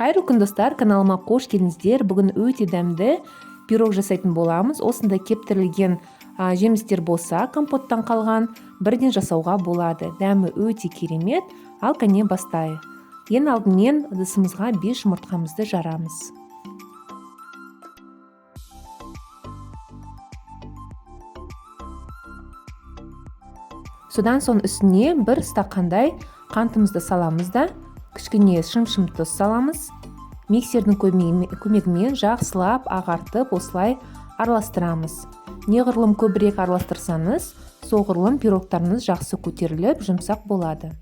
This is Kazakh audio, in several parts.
Қайырлы күн достар, каналыма қош келдіңіздер. Бүгін өте дәмді пирог жасайтын боламыз. Осында кептірілген жемістер болса, компоттан қалған бірден жасауға болады. Дәмі өте керемет. Ал кәне бастайық. Ең алдымен ыдысымызға 5 жұмыртқамызды жарамыз. Содан соң үстіне 1 стақандай қантымызды саламыз да, кішкене шым-шым тұз саламыз. Миксердің көмегімен жақсылап ағартып осылай араластырамыз. Неғұрлым көбірек араластырсаңыз, соғұрлым пирогтарыңыз жақсы көтеріліп, жұмсақ болады.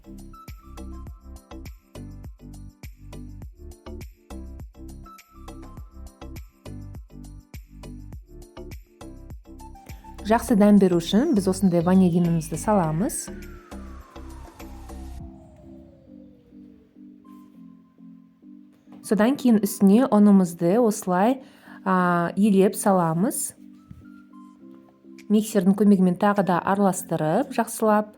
Жақсы дәм беру үшін біз осындай ванилинімізді саламыз. Содан кейін үстіне ұнымызды осылай елеп саламыз. Миксердің көмегімен тағы да араластырып, жақсылап.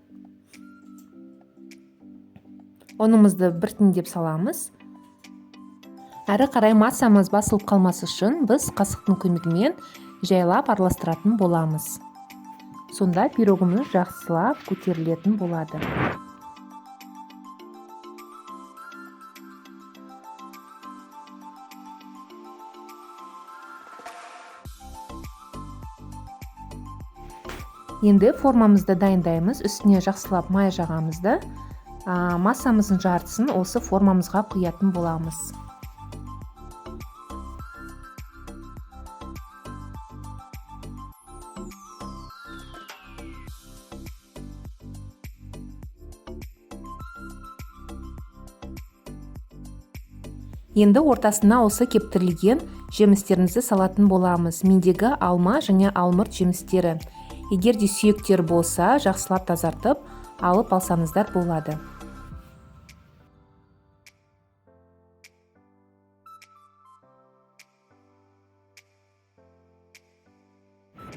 Ұнымызды біртіндеп саламыз. Әрі қарай массамыз басылып қалмас үшін біз қасықтың көмегімен жайлап араластыратын боламыз. Сонда пирогымыз жақсылап көтерілетін болады. Енді формамызды дайындаймыз. Үстіне жақсылап май жағамызды. Массамыздың жартысын осы формамызға құятын боламыз. Енді ортасына осы кептірілген жемістерімізді салатын боламыз. Мендегі алма және алмұрт жемістері. Егер де сүйектер болса, жақсылап тазартып, алып алсаңыздар болады.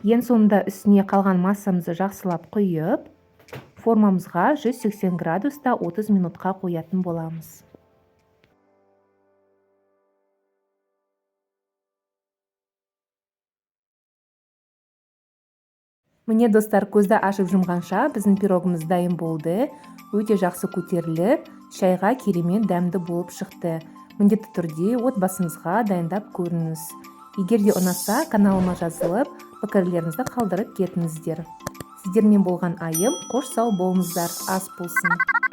Ең соңында үстіне қалған массамызды жақсылап құйып, формамызға 180 градуста 30 минутқа қоятын боламыз. Міне достар, көзді ашып жұмғанша біздің пирогымыз дайын болды. Өте жақсы көтеріліп, шайға керемет дәмді болып шықты. Міндетті түрде отбасыңызға дайындап көріңіз. Егер де ұнаса, каналыма жазылып, пікірлеріңізді қалдырып кетіңіздер. Сіздермен болған айым, қош сау болыңыздар, ас болсын.